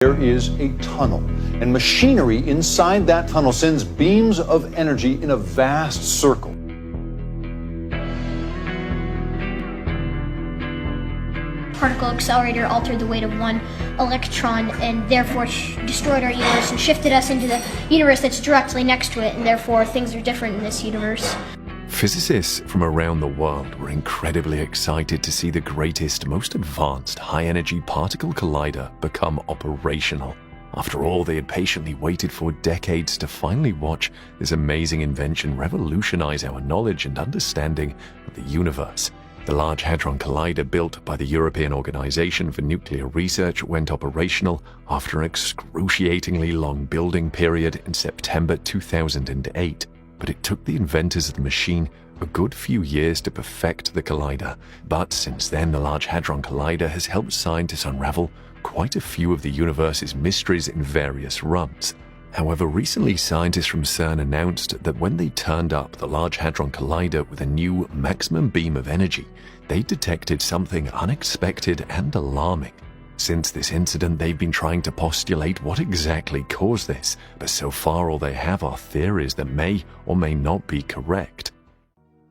There is a tunnel, and machinery inside that tunnel sends beams of energy in a vast circle. Particle accelerator altered the weight of one electron and therefore destroyed our universe and shifted us into the universe that's directly next to it, and therefore things are different in this universe. Physicists from around the world were incredibly excited to see the greatest, most advanced high-energy particle collider become operational. After all, they had patiently waited for decades to finally watch this amazing invention revolutionize our knowledge and understanding of the universe. The Large Hadron Collider, built by the European Organization for Nuclear Research, went operational after an excruciatingly long building period in September 2008. But it took the inventors of the machine a good few years to perfect the collider. But since then, the Large Hadron Collider has helped scientists unravel quite a few of the universe's mysteries in various runs. However, recently scientists from CERN announced that when they turned up the Large Hadron Collider with a new maximum beam of energy, they detected something unexpected and alarming. Since this incident, they've been trying to postulate what exactly caused this, but so far all they have are theories that may or may not be correct.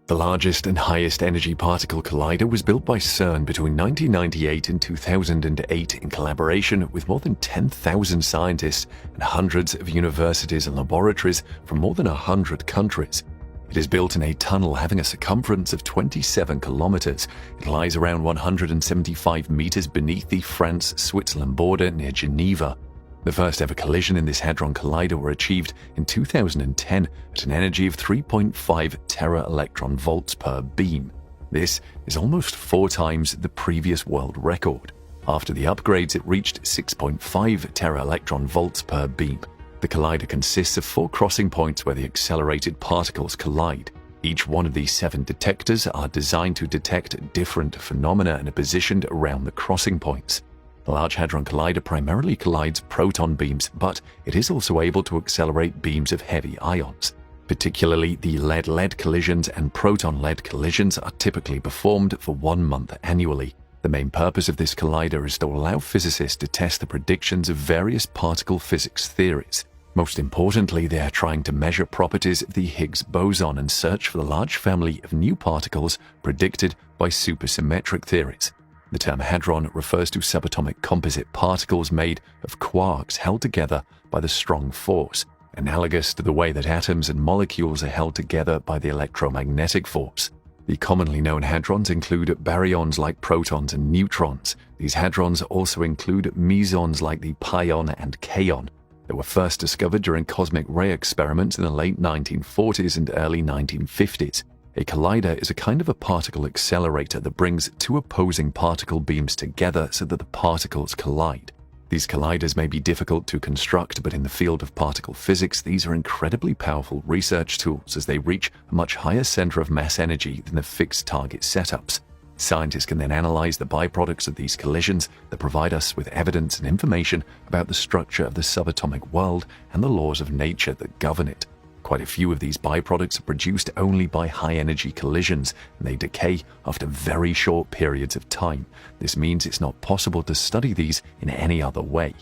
The largest and highest energy particle collider was built by CERN between 1998 and 2008 in collaboration with more than 10,000 scientists and hundreds of universities and laboratories from more than 100 countries. It is built in a tunnel having a circumference of 27 kilometers. It lies around 175 meters beneath the France-Switzerland border near Geneva. The first ever collision in this Hadron Collider were achieved in 2010 at an energy of 3.5 tera-electron volts per beam. This is almost 4 times the previous world record. After the upgrades, it reached 6.5 tera-electron volts per beam. The collider consists of 4 crossing points where the accelerated particles collide. Each one of these 7 detectors are designed to detect different phenomena and are positioned around the crossing points. The Large Hadron Collider primarily collides proton beams, but it is also able to accelerate beams of heavy ions. Particularly, the lead-lead collisions and proton-lead collisions are typically performed for 1 month annually. The main purpose of this collider is to allow physicists to test the predictions of various particle physics theories. Most importantly, they are trying to measure properties of the Higgs boson and search for the large family of new particles predicted by supersymmetric theories. The term hadron refers to subatomic composite particles made of quarks held together by the strong force, analogous to the way that atoms and molecules are held together by the electromagnetic force. The commonly known hadrons include baryons like protons and neutrons. These hadrons also include mesons like the pion and kaon. They were first discovered during cosmic ray experiments in the late 1940s and early 1950s. A collider is a kind of a particle accelerator that brings 2 opposing particle beams together so that the particles collide. These colliders may be difficult to construct, but in the field of particle physics, these are incredibly powerful research tools as they reach a much higher center of mass energy than the fixed target setups. Scientists can then analyze the byproducts of these collisions that provide us with evidence and information about the structure of the subatomic world and the laws of nature that govern it. Quite a few of these byproducts are produced only by high-energy collisions, and they decay after very short periods of time. This means it's not possible to study these in any other way.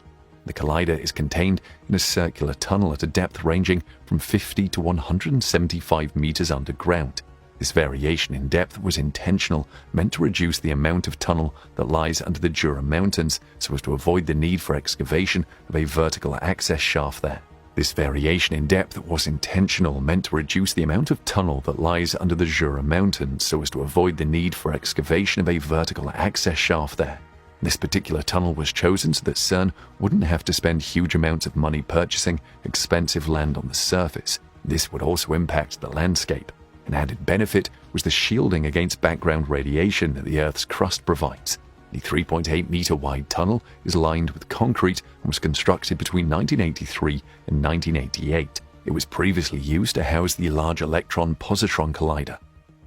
The collider is contained in a circular tunnel at a depth ranging from 50 to 175 meters underground. This variation in depth was intentional, meant to reduce the amount of tunnel that lies under the Jura Mountains so as to avoid the need for excavation of a vertical access shaft there. This variation in depth was intentional, meant to reduce the amount of tunnel that lies under the Jura Mountains so as to avoid the need for excavation of a vertical access shaft there. This particular tunnel was chosen so that CERN wouldn't have to spend huge amounts of money purchasing expensive land on the surface. This would also impact the landscape. An added benefit was the shielding against background radiation that the Earth's crust provides. The 3.8-meter wide tunnel is lined with concrete and was constructed between 1983 and 1988. It was previously used to house the Large Electron-Positron Collider.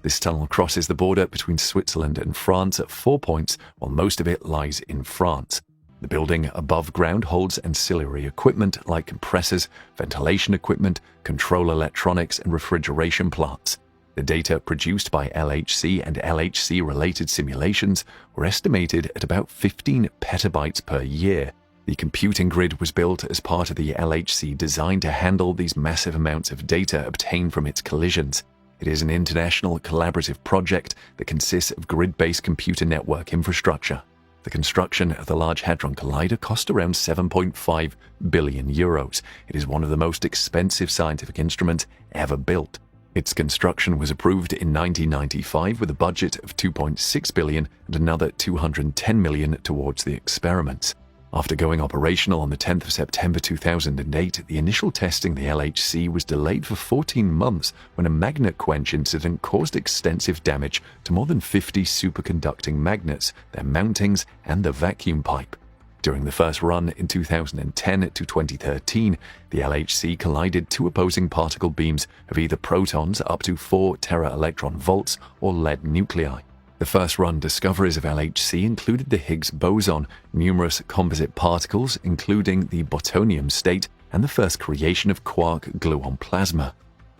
This tunnel crosses the border between Switzerland and France at 4 points, while most of it lies in France. The building above ground holds ancillary equipment like compressors, ventilation equipment, control electronics, and refrigeration plants. The data produced by LHC and LHC-related simulations were estimated at about 15 petabytes per year. The computing grid was built as part of the LHC designed to handle these massive amounts of data obtained from its collisions. It is an international collaborative project that consists of grid-based computer network infrastructure. The construction of the Large Hadron Collider cost around 7.5 billion euros. It is one of the most expensive scientific instruments ever built. Its construction was approved in 1995 with a budget of 2.6 billion and another 210 million towards the experiments. After going operational on the 10th of September 2008, the initial testing of the LHC was delayed for 14 months when a magnet quench incident caused extensive damage to more than 50 superconducting magnets, their mountings, and the vacuum pipe. During the first run in 2010 to 2013, the LHC collided two opposing particle beams of either protons up to 4 tera-electron volts or lead nuclei. The first-run discoveries of LHC included the Higgs boson, numerous composite particles, including the botonium state, and the first creation of quark-gluon plasma.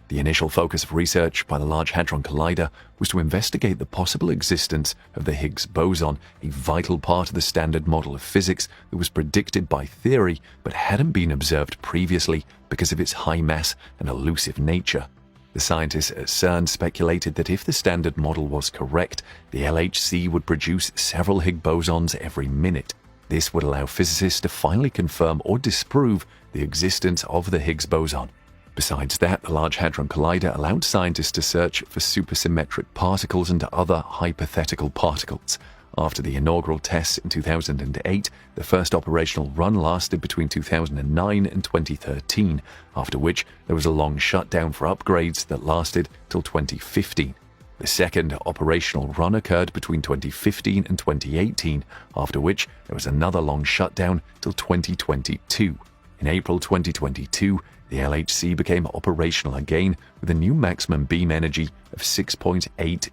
The initial focus of research by the Large Hadron Collider was to investigate the possible existence of the Higgs boson, a vital part of the standard model of physics that was predicted by theory but hadn't been observed previously because of its high mass and elusive nature. The scientists at CERN speculated that if the standard model was correct, the LHC would produce several Higgs bosons every minute. This would allow physicists to finally confirm or disprove the existence of the Higgs boson. Besides that, the Large Hadron Collider allowed scientists to search for supersymmetric particles and other hypothetical particles. After the inaugural tests in 2008, the first operational run lasted between 2009 and 2013, after which there was a long shutdown for upgrades that lasted till 2015. The second operational run occurred between 2015 and 2018, after which there was another long shutdown till 2022. In April 2022, the LHC became operational again with a new maximum beam energy of 6.8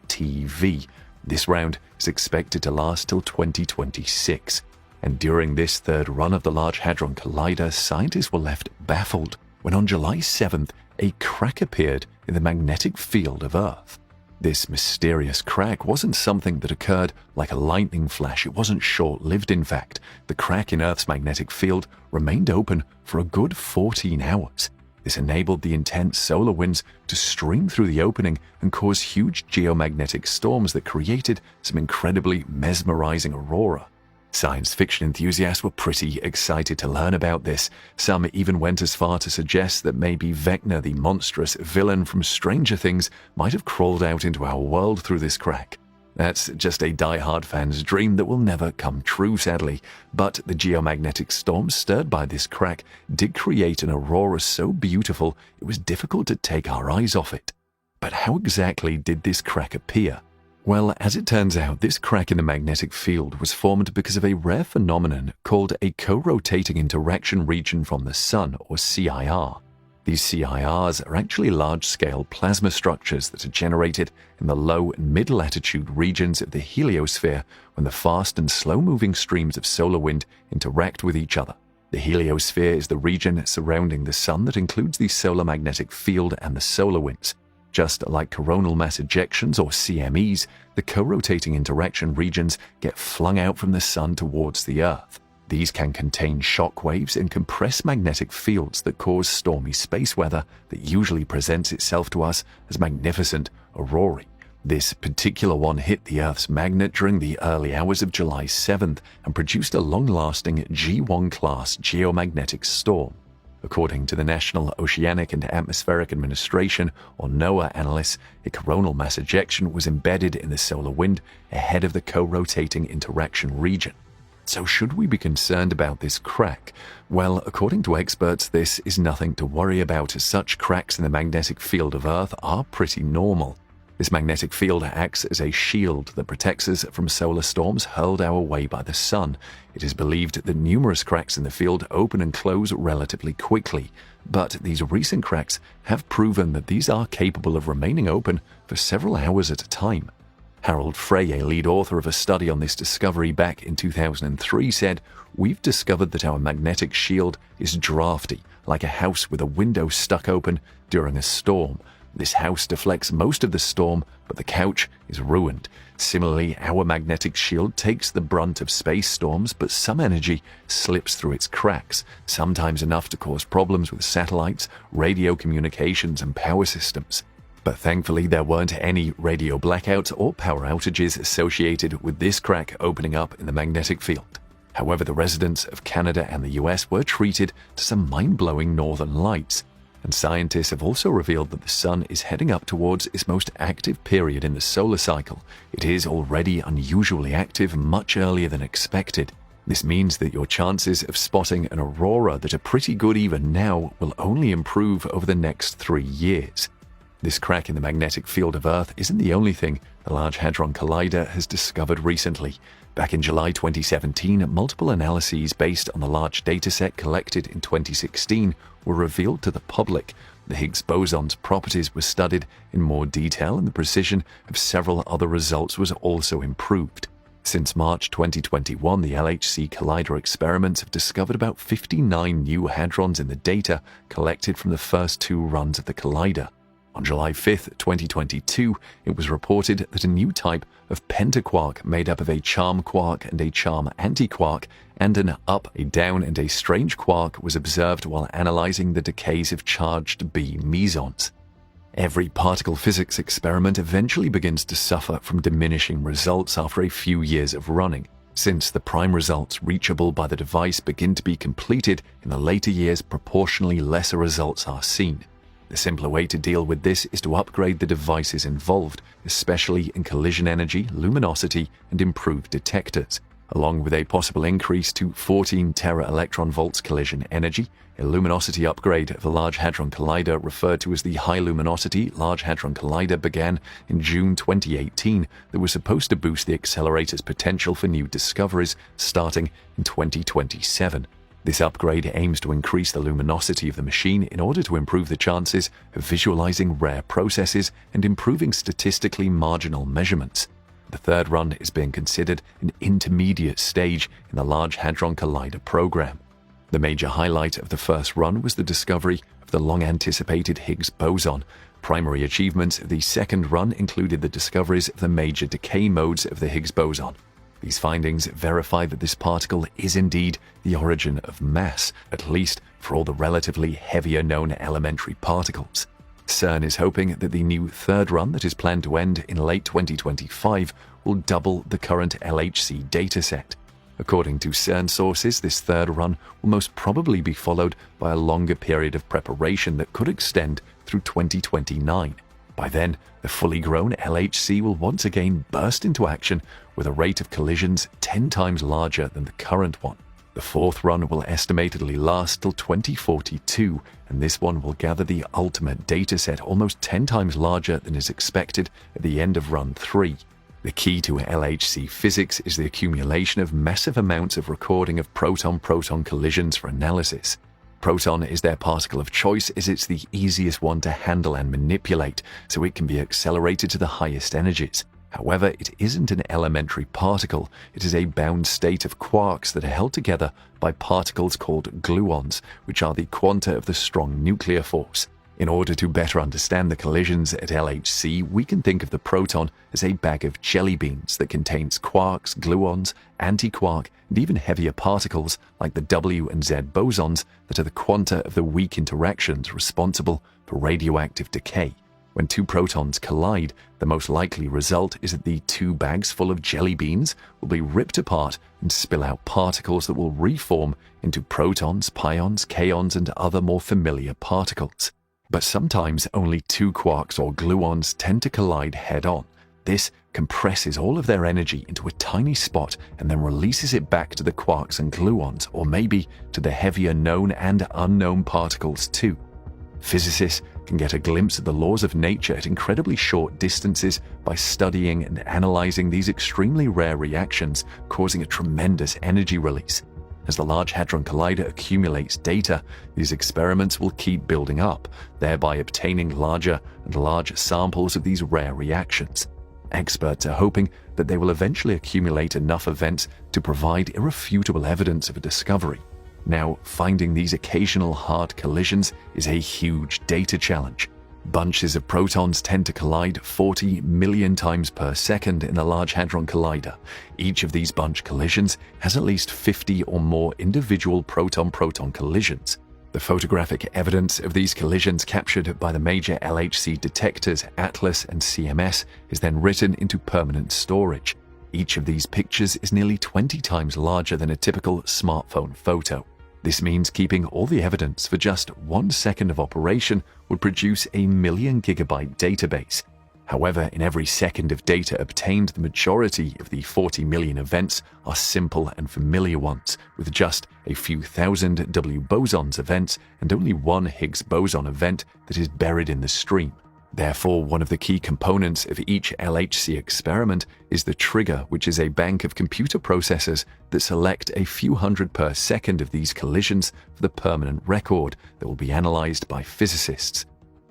TeV. This round is expected to last till 2026. And during this third run of the Large Hadron Collider, scientists were left baffled when on July 7th, a crack appeared in the magnetic field of Earth. This mysterious crack wasn't something that occurred like a lightning flash. It wasn't short-lived, in fact. The crack in Earth's magnetic field remained open for a good 14 hours. This enabled the intense solar winds to stream through the opening and cause huge geomagnetic storms that created some incredibly mesmerizing aurora. Science fiction enthusiasts were pretty excited to learn about this. Some even went as far to suggest that maybe Vecna, the monstrous villain from Stranger Things, might have crawled out into our world through this crack. That's just a die-hard fan's dream that will never come true, sadly. But the geomagnetic storm stirred by this crack did create an aurora so beautiful it was difficult to take our eyes off it. But how exactly did this crack appear? Well, as it turns out, this crack in the magnetic field was formed because of a rare phenomenon called a co-rotating interaction region from the Sun, or CIR. These CIRs are actually large-scale plasma structures that are generated in the low and mid-latitude regions of the heliosphere when the fast and slow-moving streams of solar wind interact with each other. The heliosphere is the region surrounding the Sun that includes the solar magnetic field and the solar winds. Just like coronal mass ejections, or CMEs, the co-rotating interaction regions get flung out from the Sun towards the Earth. These can contain shock waves and compress magnetic fields that cause stormy space weather that usually presents itself to us as magnificent aurorae. This particular one hit the Earth's magnet during the early hours of July 7th and produced a long-lasting G1 class geomagnetic storm. According to the National Oceanic and Atmospheric Administration, or NOAA analysts, a coronal mass ejection was embedded in the solar wind ahead of the co-rotating interaction region. So should we be concerned about this crack? Well, according to experts, this is nothing to worry about, as such cracks in the magnetic field of Earth are pretty normal. This magnetic field acts as a shield that protects us from solar storms hurled our way by the Sun. It is believed that numerous cracks in the field open and close relatively quickly, but these recent cracks have proven that these are capable of remaining open for several hours at a time. Harold Frey, a lead author of a study on this discovery back in 2003, said, "We've discovered that our magnetic shield is drafty, like a house with a window stuck open during a storm. This house deflects most of the storm, but the couch is ruined. Similarly, our magnetic shield takes the brunt of space storms, but some energy slips through its cracks, sometimes enough to cause problems with satellites, radio communications, and power systems. But thankfully, there weren't any radio blackouts or power outages associated with this crack opening up in the magnetic field. However, the residents of Canada and the US were treated to some mind-blowing northern lights. And scientists have also revealed that the sun is heading up towards its most active period in the solar cycle. It is already unusually active much earlier than expected. This means that your chances of spotting an aurora that are pretty good even now will only improve over the next 3 years. This crack in the magnetic field of Earth isn't the only thing the Large Hadron Collider has discovered recently. Back in July 2017, multiple analyses based on the large dataset collected in 2016 were revealed to the public. The Higgs boson's properties were studied in more detail, and the precision of several other results was also improved. Since March 2021, the LHC Collider experiments have discovered about 59 new hadrons in the data collected from the first 2 runs of the collider. On July 5, 2022, it was reported that a new type of pentaquark made up of a charm quark and a charm antiquark and an up, a down, and a strange quark was observed while analyzing the decays of charged B mesons. Every particle physics experiment eventually begins to suffer from diminishing results after a few years of running. Since the prime results reachable by the device begin to be completed in the later years, proportionally lesser results are seen. The simpler way to deal with this is to upgrade the devices involved, especially in collision energy, luminosity, and improved detectors. Along with a possible increase to 14 tera-electron-volts collision energy, a luminosity upgrade of the Large Hadron Collider referred to as the High Luminosity Large Hadron Collider began in June 2018 that was supposed to boost the accelerator's potential for new discoveries starting in 2027. This upgrade aims to increase the luminosity of the machine in order to improve the chances of visualizing rare processes and improving statistically marginal measurements. The third run is being considered an intermediate stage in the Large Hadron Collider program. The major highlight of the first run was the discovery of the long-anticipated Higgs boson. Primary achievements of the second run included the discoveries of the major decay modes of the Higgs boson. These findings verify that this particle is indeed the origin of mass, at least for all the relatively heavier known elementary particles. CERN is hoping that the new third run that is planned to end in late 2025 will double the current LHC dataset. According to CERN sources, this third run will most probably be followed by a longer period of preparation that could extend through 2029. By then, the fully grown LHC will once again burst into action with a rate of collisions 10 times larger than the current one. The fourth run will estimatedly last till 2042, and this one will gather the ultimate dataset almost 10 times larger than is expected at the end of run 3. The key to LHC physics is the accumulation of massive amounts of recording of proton-proton collisions for analysis. Proton is their particle of choice as it's the easiest one to handle and manipulate, so it can be accelerated to the highest energies. However, it isn't an elementary particle. It is a bound state of quarks that are held together by particles called gluons, which are the quanta of the strong nuclear force. In order to better understand the collisions at LHC, we can think of the proton as a bag of jelly beans that contains quarks, gluons, antiquark, and even heavier particles like the W and Z bosons that are the quanta of the weak interactions responsible for radioactive decay. When 2 protons collide, the most likely result is that the 2 bags full of jelly beans will be ripped apart and spill out particles that will reform into protons, pions, kaons, and other more familiar particles. But sometimes only 2 quarks or gluons tend to collide head-on. This compresses all of their energy into a tiny spot and then releases it back to the quarks and gluons, or maybe to the heavier known and unknown particles too. Physicists can get a glimpse of the laws of nature at incredibly short distances by studying and analyzing these extremely rare reactions, causing a tremendous energy release. As the Large Hadron Collider accumulates data, these experiments will keep building up, thereby obtaining larger and larger samples of these rare reactions. Experts are hoping that they will eventually accumulate enough events to provide irrefutable evidence of a discovery. Now, finding these occasional hard collisions is a huge data challenge. Bunches of protons tend to collide 40 million times per second in the Large Hadron Collider. Each of these bunch collisions has at least 50 or more individual proton-proton collisions. The photographic evidence of these collisions captured by the major LHC detectors ATLAS and CMS is then written into permanent storage. Each of these pictures is nearly 20 times larger than a typical smartphone photo. This means keeping all the evidence for just 1 second of operation would produce a 1 million gigabyte database. However, in every second of data obtained, the majority of the 40 million events are simple and familiar ones, with just a few thousand W bosons events and only one Higgs boson event that is buried in the stream. Therefore, one of the key components of each LHC experiment is the trigger, which is a bank of computer processors that select a few hundred per second of these collisions for the permanent record that will be analyzed by physicists.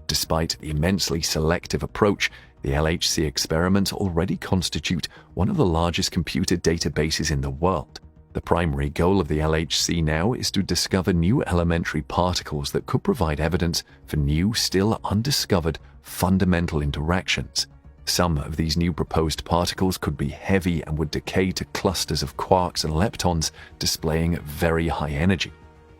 Despite the immensely selective approach, the LHC experiments already constitute one of the largest computer databases in the world. The primary goal of the LHC now is to discover new elementary particles that could provide evidence for new, still undiscovered, fundamental interactions. Some of these new proposed particles could be heavy and would decay to clusters of quarks and leptons, displaying very high energy.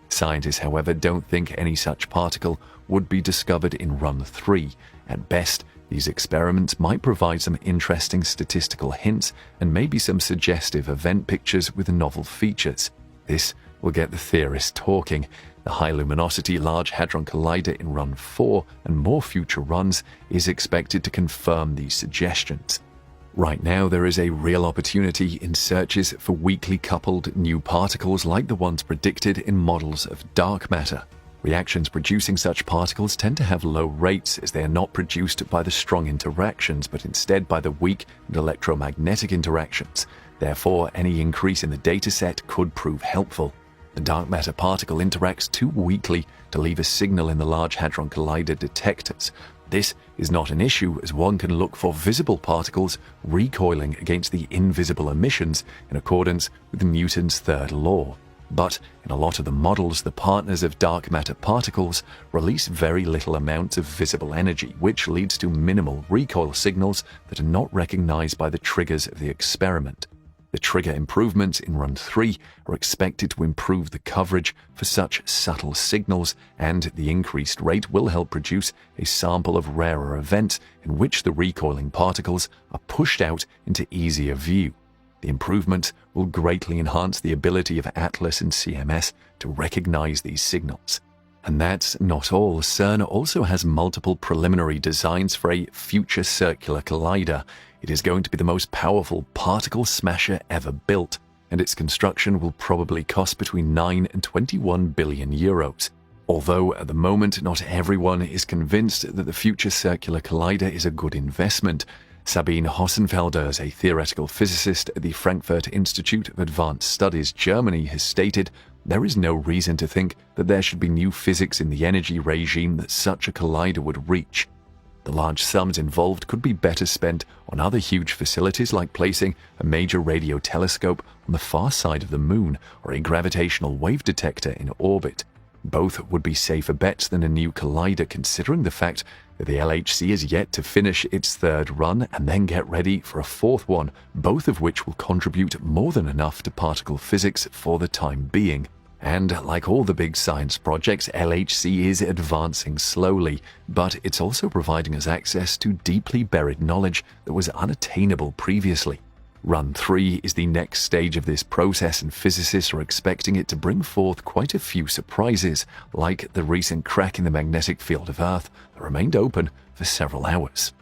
Scientists, however, don't think any such particle would be discovered in Run 3. At best, these experiments might provide some interesting statistical hints and maybe some suggestive event pictures with novel features. This will get the theorists talking. The High Luminosity Large Hadron Collider in Run 4 and more future runs is expected to confirm these suggestions. Right now, there is a real opportunity in searches for weakly coupled new particles like the ones predicted in models of dark matter. Reactions producing such particles tend to have low rates as they are not produced by the strong interactions, but instead by the weak and electromagnetic interactions. Therefore, any increase in the dataset could prove helpful. The dark matter particle interacts too weakly to leave a signal in the Large Hadron Collider detectors. This is not an issue, as one can look for visible particles recoiling against the invisible emissions in accordance with Newton's third law. But in a lot of the models, the partners of dark matter particles release very little amounts of visible energy, which leads to minimal recoil signals that are not recognized by the triggers of the experiment. The trigger improvements in Run 3 are expected to improve the coverage for such subtle signals, and the increased rate will help produce a sample of rarer events in which the recoiling particles are pushed out into easier view. The improvement will greatly enhance the ability of ATLAS and CMS to recognize these signals. And that's not all. CERN also has multiple preliminary designs for a future circular collider. It is going to be the most powerful particle smasher ever built, and its construction will probably cost between 9 and 21 billion euros. Although at the moment not everyone is convinced that the future circular collider is a good investment. Sabine Hossenfelder, a theoretical physicist at the Frankfurt Institute of Advanced Studies, Germany, has stated, "There is no reason to think that there should be new physics in the energy regime that such a collider would reach. The large sums involved could be better spent on other huge facilities like placing a major radio telescope on the far side of the moon or a gravitational wave detector in orbit. Both would be safer bets than a new collider, considering the fact that the LHC is yet to finish its third run and then get ready for a fourth one, both of which will contribute more than enough to particle physics for the time being. And like all the big science projects, LHC is advancing slowly, but it's also providing us access to deeply buried knowledge that was unattainable previously. Run 3 is the next stage of this process, and physicists are expecting it to bring forth quite a few surprises, like the recent crack in the magnetic field of Earth that remained open for several hours.